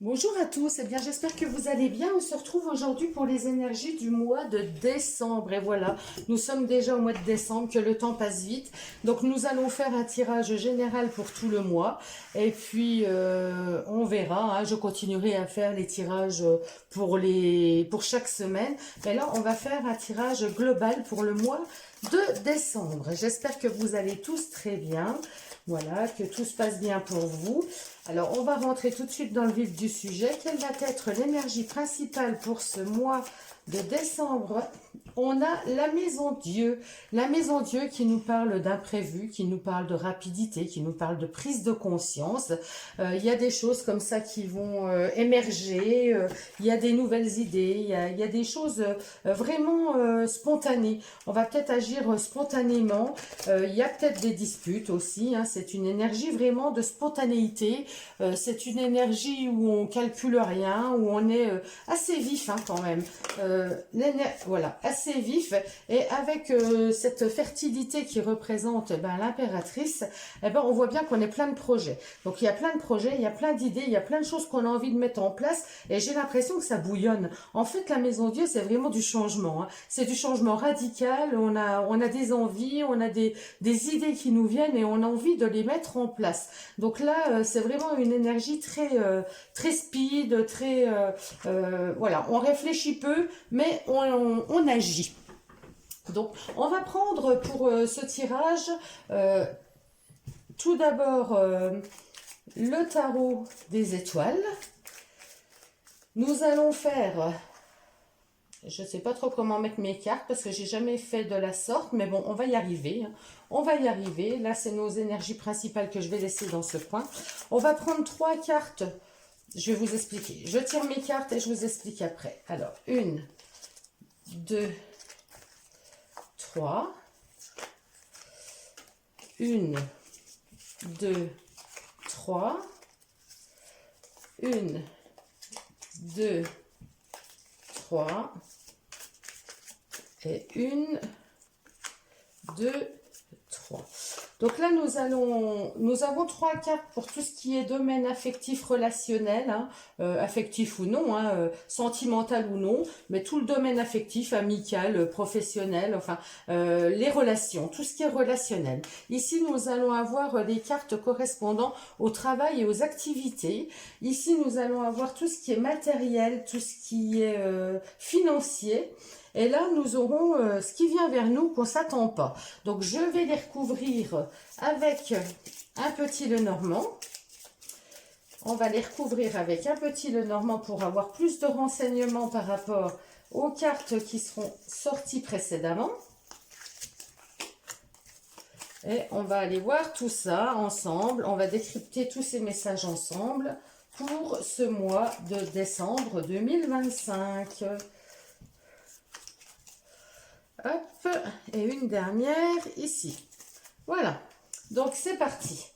Bonjour à tous, j'espère que vous allez bien. On se retrouve aujourd'hui pour les énergies du mois de décembre. Et voilà, nous sommes déjà au mois de décembre, que le temps passe vite. Donc nous allons faire un tirage général pour tout le mois. Et puis on verra, hein, je continuerai à faire les tirages pour chaque semaine. Mais là, on va faire un tirage global pour le mois de décembre. J'espère que vous allez tous très bien. Voilà, que tout se passe bien pour vous. Alors, on va rentrer tout de suite dans le vif du sujet. Quelle va être l'énergie principale pour ce mois de décembre? On a la maison Dieu. La maison Dieu qui nous parle d'imprévu, qui nous parle de rapidité, qui nous parle de prise de conscience. Il y a des choses comme ça qui vont émerger. Il y a des nouvelles idées. Il y a des choses vraiment spontanées. On va peut-être agir spontanément. Il y a peut-être des disputes aussi. Hein. C'est une énergie vraiment de spontanéité. C'est une énergie où on calcule rien, où on est assez vif hein, quand même. Voilà, assez vif. Et avec cette fertilité qui représente l'impératrice, on voit bien qu'on est plein de projets. Donc il y a plein de projets, il y a plein d'idées, il y a plein de choses qu'on a envie de mettre en place. Et j'ai l'impression que ça bouillonne. En fait, la Maison Dieu, c'est vraiment du changement. Hein. C'est du changement radical. On a des envies, on a des idées qui nous viennent et on a envie de les mettre en place. Donc là, c'est vraiment une énergie très speed, voilà, on réfléchit peu, mais on agit. Donc, on va prendre pour ce tirage, tout d'abord, le tarot des étoiles. Nous allons faire... Je ne sais pas trop comment mettre mes cartes parce que j'ai jamais fait de la sorte, mais bon, on va y arriver. On va y arriver. Là, c'est nos énergies principales que je vais laisser dans ce coin. On va prendre 3 cartes. Je vais vous expliquer. Je tire mes cartes et je vous explique après. Alors, 1, 2, 3. 1, 2, 3. 1, 2, 3. Et 1, 2, 3. Donc là, nous avons 3 cartes pour tout ce qui est domaine affectif relationnel, hein, affectif ou non, hein, sentimental ou non, mais tout le domaine affectif, amical, professionnel, enfin, les relations, tout ce qui est relationnel. Ici, nous allons avoir les cartes correspondant au travail et aux activités. Ici, nous allons avoir tout ce qui est matériel, tout ce qui est financier. Et là, nous aurons ce qui vient vers nous qu'on ne s'attend pas. Donc, je vais les recouvrir avec un petit Lenormand. On va les recouvrir avec un petit Lenormand pour avoir plus de renseignements par rapport aux cartes qui seront sorties précédemment. Et on va aller voir tout ça ensemble. On va décrypter tous ces messages ensemble pour ce mois de décembre 2025. Hop, et une dernière ici. Voilà, donc c'est parti.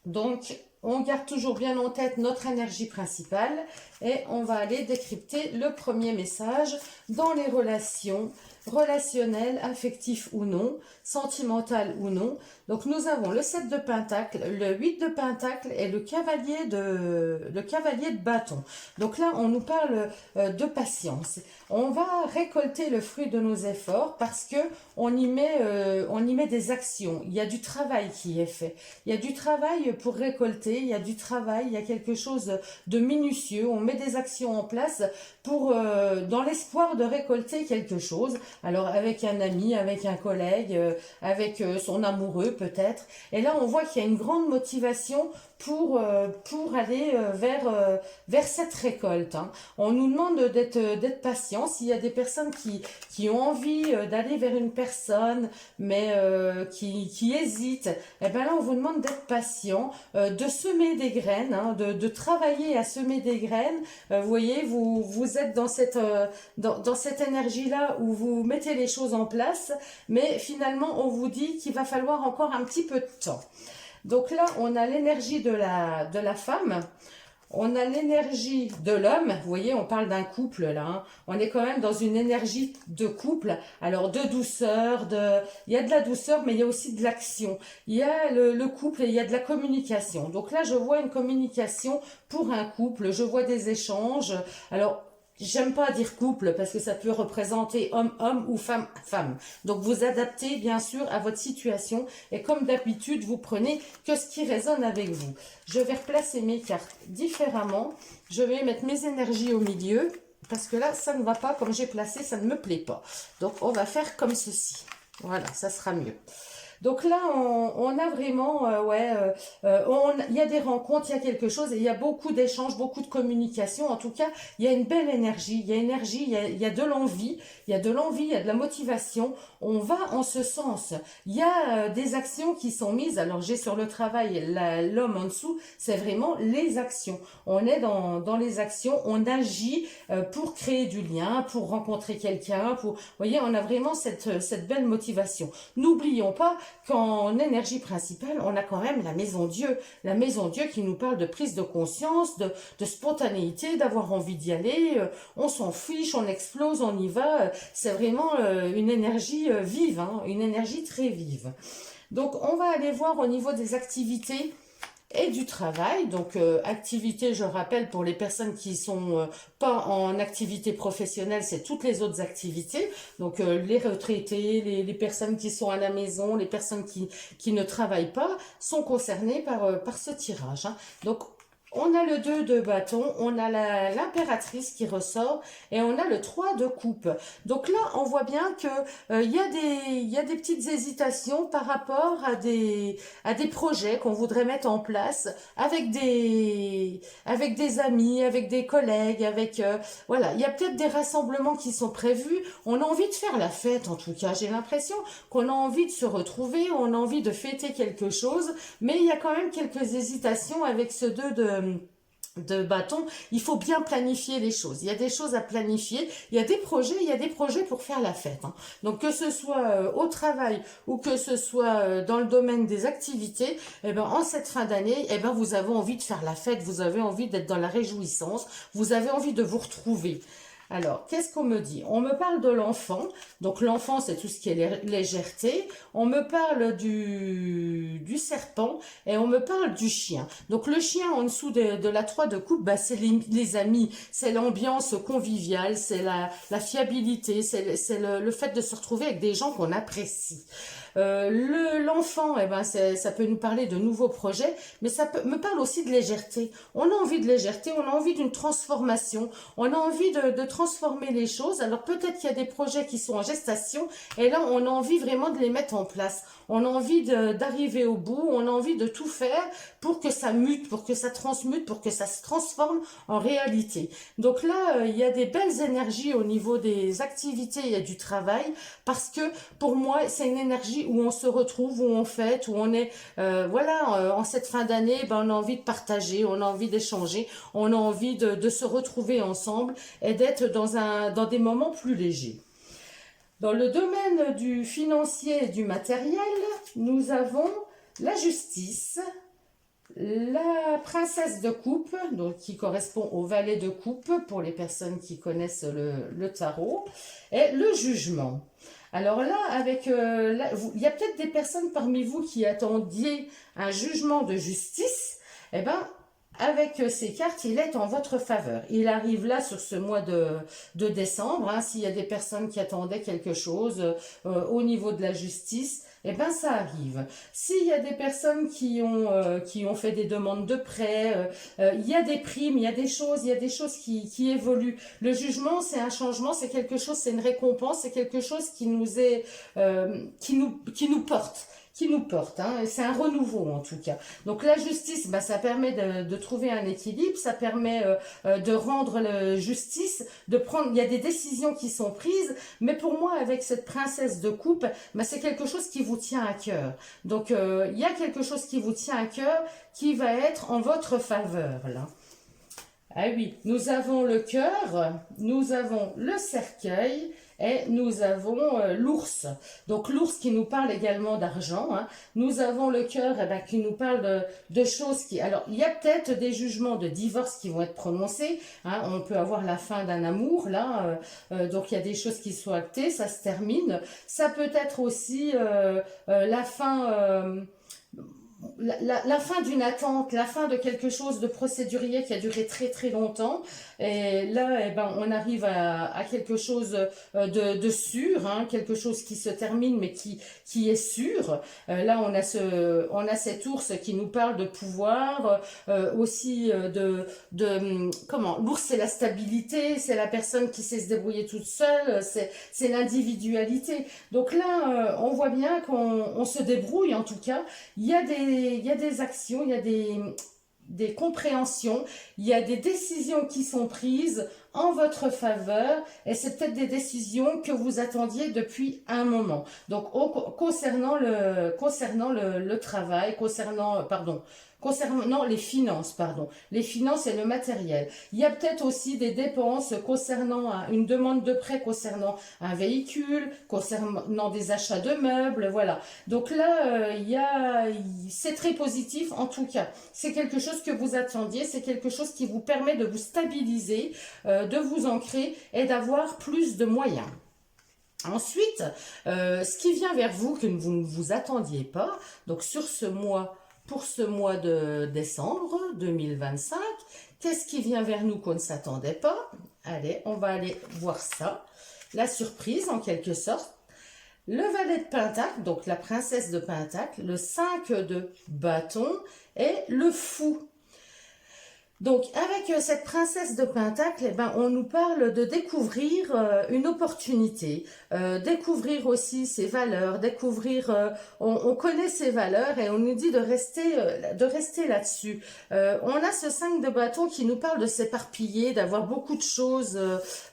Donc, on garde toujours bien en tête notre énergie principale et on va aller décrypter le premier message dans les relations relationnelles, affectives ou non, sentimentales ou non. Donc, nous avons le 7 de Pentacle, le 8 de Pentacle et le cavalier de bâton. Donc là, on nous parle de patience. On va récolter le fruit de nos efforts parce que on y met des actions. Il y a du travail qui est fait. Il y a du travail pour récolter. Il y a du travail. Il y a quelque chose de minutieux. On met des actions en place pour dans l'espoir de récolter quelque chose. Alors avec un ami, avec un collègue, avec son amoureux peut-être. Et là, on voit qu'il y a une grande motivation pour aller vers cette récolte. Hein. On nous demande d'être patient. S'il y a des personnes qui ont envie d'aller vers une personne, mais qui hésitent, eh ben là, on vous demande d'être patient, de semer des graines, hein, de travailler à semer des graines. Vous voyez, vous êtes dans cette énergie-là où vous mettez les choses en place, mais finalement, on vous dit qu'il va falloir encore un petit peu de temps. Donc là, on a l'énergie de la femme. On a l'énergie de l'homme, vous voyez, on parle d'un couple là, hein. On est quand même dans une énergie de couple, alors de douceur, il y a de la douceur, mais il y a aussi de l'action. Il y a le couple et il y a de la communication. Donc là, je vois une communication pour un couple, je vois des échanges. Alors, j'aime pas dire couple parce que ça peut représenter homme-homme ou femme-femme. Donc vous adaptez bien sûr à votre situation et comme d'habitude, vous prenez que ce qui résonne avec vous. Je vais replacer mes cartes différemment. Je vais mettre mes énergies au milieu parce que là, ça ne va pas comme j'ai placé, ça ne me plaît pas. Donc on va faire comme ceci. Voilà, ça sera mieux. Donc là, on a vraiment, il y a des rencontres, il y a quelque chose, et il y a beaucoup d'échanges, beaucoup de communication. En tout cas, il y a une belle énergie, il y a de l'envie, il y a de l'envie, il y a de la motivation. On va en ce sens. Il y a des actions qui sont mises. Alors, j'ai sur le travail l'homme en dessous, c'est vraiment les actions. On est dans les actions, on agit pour créer du lien, pour rencontrer quelqu'un, vous voyez, on a vraiment cette belle motivation. N'oublions pas qu'en énergie principale, on a quand même la maison Dieu qui nous parle de prise de conscience, de spontanéité, d'avoir envie d'y aller, on s'en fiche, on explose, on y va, c'est vraiment une énergie vive, hein, une énergie très vive. Donc on va aller voir au niveau des activités et du travail. Donc activité, je rappelle, pour les personnes qui sont pas en activité professionnelle, c'est toutes les autres activités. Donc les retraités, les personnes qui sont à la maison, les personnes qui ne travaillent pas sont concernées par ce tirage, hein. Donc on a le 2 de bâton, on a l'impératrice qui ressort et on a le 3 de coupe. Donc là, on voit bien que il y a des petites hésitations par rapport à des projets qu'on voudrait mettre en place avec des amis, avec des collègues, avec voilà, il y a peut-être des rassemblements qui sont prévus. On a envie de faire la fête, en tout cas. J'ai l'impression qu'on a envie de se retrouver, on a envie de fêter quelque chose, mais il y a quand même quelques hésitations avec ce 2 de bâton. Il faut bien planifier les choses. Il y a des choses à planifier. Il y a des projets pour faire la fête, hein. Donc que ce soit au travail ou que ce soit dans le domaine des activités, eh ben en cette fin d'année, eh ben vous avez envie de faire la fête, vous avez envie d'être dans la réjouissance, vous avez envie de vous retrouver. Alors, qu'est-ce qu'on me dit? On me parle de l'enfant. Donc, l'enfant, c'est tout ce qui est légèreté. On me parle du serpent et on me parle du chien. Donc, le chien en dessous de la 3 de coupe, bah, c'est les amis, c'est l'ambiance conviviale, c'est la fiabilité, c'est le fait de se retrouver avec des gens qu'on apprécie. L'enfant, eh ben, ça peut nous parler de nouveaux projets, mais me parle aussi de légèreté. On a envie de légèreté, on a envie d'une transformation, on a envie de transformer les choses. Alors peut-être qu'il y a des projets qui sont en gestation, et là on a envie vraiment de les mettre en place. On a envie d'arriver au bout, on a envie de tout faire pour que ça mute, pour que ça transmute, pour que ça se transforme en réalité. Donc là, il y a des belles énergies au niveau des activités et du travail, parce que pour moi, c'est une énergie où on se retrouve, où on fête, où on est, en cette fin d'année, ben, on a envie de partager, on a envie d'échanger, on a envie de se retrouver ensemble et d'être dans des moments plus légers. Dans le domaine du financier et du matériel, nous avons la justice, la princesse de coupe, donc qui correspond au valet de coupe pour les personnes qui connaissent le tarot, et le jugement. Alors là, il y a peut-être des personnes parmi vous qui attendiez un jugement de justice. Eh ben, avec ces cartes, il est en votre faveur. Il arrive là sur ce mois de décembre, hein, s'il y a des personnes qui attendaient quelque chose au niveau de la justice, eh ben ça arrive. S'il y a des personnes qui ont fait des demandes de prêt, il y a des primes, il y a des choses qui évoluent. Le jugement, c'est un changement, c'est quelque chose, c'est une récompense, c'est quelque chose qui nous porte. Hein, c'est un renouveau en tout cas. Donc la justice, bah, ça permet de trouver un équilibre, ça permet de rendre justice, il y a des décisions qui sont prises, mais pour moi avec cette princesse de coupe, bah, c'est quelque chose qui vous tient à cœur. Donc il y a quelque chose qui vous tient à cœur qui va être en votre faveur là. Ah oui, nous avons le cœur, nous avons le cercueil et nous avons l'ours. Donc l'ours qui nous parle également d'argent, hein. Nous avons le cœur eh ben, qui nous parle de choses qui... Alors, il y a peut-être des jugements de divorce qui vont être prononcés, hein. On peut avoir la fin d'un amour, là. Donc il y a des choses qui sont actées, ça se termine. Ça peut être aussi la fin... la fin d'une attente, la fin de quelque chose de procédurier qui a duré très très longtemps. Et là, eh ben, on arrive à quelque chose de sûr, hein, quelque chose qui se termine mais qui est sûr. Là, on a cet ours qui nous parle de pouvoir, aussi comment, l'ours c'est la stabilité, c'est la personne qui sait se débrouiller toute seule, c'est l'individualité. Donc là, on voit bien qu'on se débrouille en tout cas. Il y a des actions, il y a des compréhensions, il y a des décisions qui sont prises en votre faveur et c'est peut-être des décisions que vous attendiez depuis un moment. Donc concernant le travail, concernant les finances, les finances et le matériel. Il y a peut-être aussi des dépenses concernant une demande de prêt concernant un véhicule, concernant des achats de meubles, voilà. Donc là, c'est très positif en tout cas. C'est quelque chose que vous attendiez, c'est quelque chose qui vous permet de vous stabiliser, de vous ancrer et d'avoir plus de moyens. Ensuite, ce qui vient vers vous que vous ne vous attendiez pas, donc pour ce mois de décembre 2025, qu'est-ce qui vient vers nous qu'on ne s'attendait pas? Allez, on va aller voir ça. La surprise en quelque sorte. Le valet de Pentacle, donc la princesse de Pentacle, le 5 de bâton et le fou. Donc, avec cette princesse de Pentacle, eh ben, on nous parle de découvrir une opportunité, découvrir aussi ses valeurs, on connaît ses valeurs et on nous dit de rester là-dessus. On a ce 5 de bâton qui nous parle de s'éparpiller, d'avoir beaucoup de choses,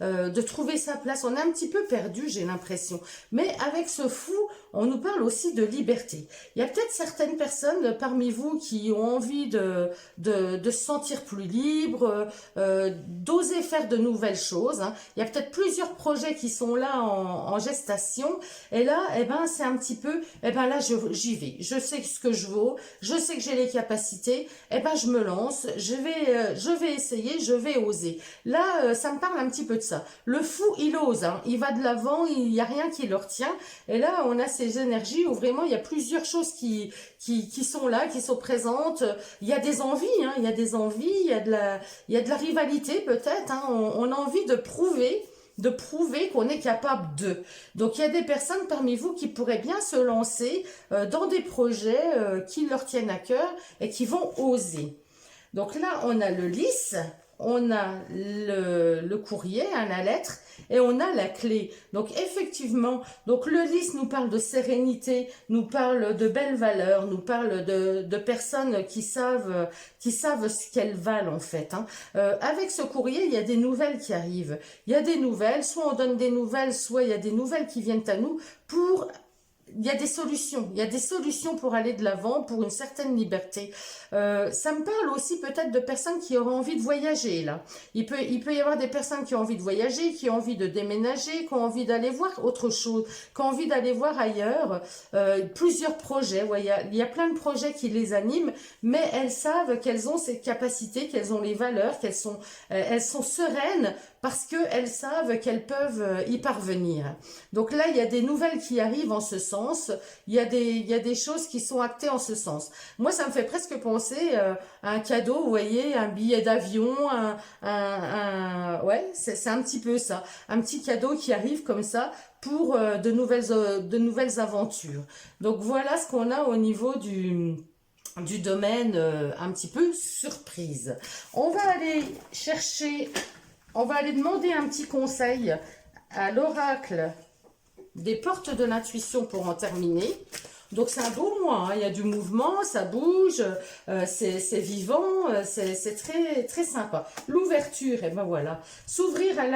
de trouver sa place. On est un petit peu perdu, j'ai l'impression. Mais avec ce fou, on nous parle aussi de liberté. Il y a peut-être certaines personnes parmi vous qui ont envie de se sentir plus libre, d'oser faire de nouvelles choses, hein. Il y a peut-être plusieurs projets qui sont là en gestation. Et là, eh ben, c'est un petit peu, eh ben là, j'y vais. Je sais ce que je vaux, je sais que j'ai les capacités. Eh ben, je me lance, je vais essayer, je vais oser. Là, ça me parle un petit peu de ça. Le fou, il ose, hein. Il va de l'avant, il n'y a rien qui le retient. Et là, on a ces énergies où vraiment il y a plusieurs choses qui sont là, qui sont présentes. Il y a des envies, hein. Il y a des envies, il y a de la rivalité peut-être, hein. On a envie de prouver qu'on est capable de. Donc il y a des personnes parmi vous qui pourraient bien se lancer dans des projets qui leur tiennent à cœur et qui vont oser. Donc là, on a le lys, on a le courrier, hein, la lettre, et on a la clé. Donc effectivement, donc le lys nous parle de sérénité, nous parle de belles valeurs, nous parle de personnes qui savent ce qu'elles valent en fait, hein. Avec ce courrier, il y a des nouvelles qui arrivent. Il y a des nouvelles, soit on donne des nouvelles, soit il y a des nouvelles qui viennent à nous il y a des solutions pour aller de l'avant, pour une certaine liberté. Ça me parle aussi peut-être de personnes qui auraient envie de voyager, là. Il peut y avoir des personnes qui ont envie de voyager, qui ont envie de déménager, qui ont envie d'aller voir autre chose, qui ont envie d'aller voir ailleurs. Plusieurs projets, ouais, il y a plein de projets qui les animent, mais elles savent qu'elles ont ces capacités, qu'elles ont les valeurs, elles sont sereines, parce qu'elles savent qu'elles peuvent y parvenir. Donc là, il y a des nouvelles qui arrivent en ce sens, il y a des choses qui sont actées en ce sens. Moi, ça me fait presque penser à un cadeau, vous voyez, un billet d'avion, ouais, c'est un petit peu ça, un petit cadeau qui arrive comme ça pour de nouvelles aventures. Donc voilà ce qu'on a au niveau du domaine un petit peu surprise. On va aller demander un petit conseil à l'oracle des portes de l'intuition pour en terminer. Donc c'est un beau mois, hein. Il y a du mouvement, ça bouge, c'est vivant, c'est très, très sympa. L'ouverture, et ben voilà, s'ouvrir à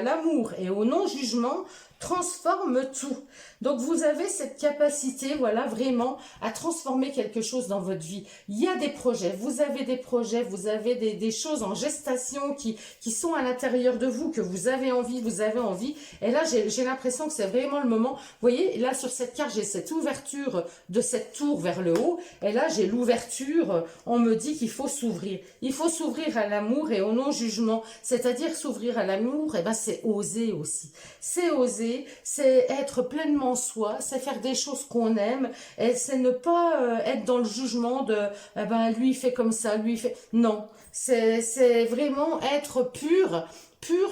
l'amour et au non-jugement transforme tout. Donc vous avez cette capacité, voilà, vraiment à transformer quelque chose dans votre vie. Il y a des projets, vous avez des choses en gestation qui sont à l'intérieur de vous, que vous avez envie. Et là, j'ai l'impression que c'est vraiment le moment. Vous voyez, là sur cette carte, j'ai cette ouverture de cette tour vers le haut. Et là, j'ai l'ouverture, on me dit qu'il faut s'ouvrir. Il faut s'ouvrir à l'amour et au non-jugement. C'est-à-dire s'ouvrir à l'amour, et ben c'est oser aussi. C'est oser, c'est être pleinement soi, c'est faire des choses qu'on aime, et c'est ne pas être dans le jugement de eh ben lui il fait comme ça, lui il fait... Non, c'est vraiment être pur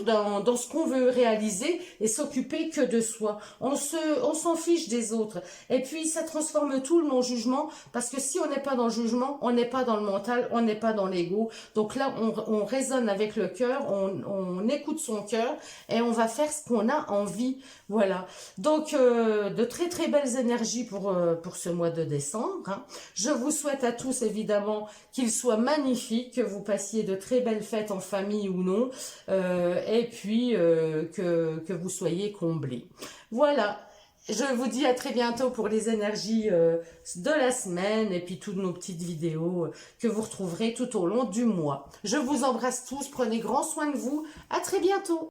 dans ce qu'on veut réaliser et s'occuper que de soi. On s'en fiche des autres. Et puis, ça transforme tout le non-jugement, parce que si on n'est pas dans le jugement, on n'est pas dans le mental, on n'est pas dans l'ego. Donc là, on raisonne avec le cœur, on écoute son cœur et on va faire ce qu'on a envie. Voilà. Donc, de très très belles énergies pour ce mois de décembre, hein. Je vous souhaite à tous, évidemment, qu'il soit magnifique, que vous passiez de très belles fêtes en famille ou non. Et puis que vous soyez comblés. Voilà, je vous dis à très bientôt pour les énergies de la semaine et puis toutes nos petites vidéos que vous retrouverez tout au long du mois. Je vous embrasse tous, prenez grand soin de vous, à très bientôt.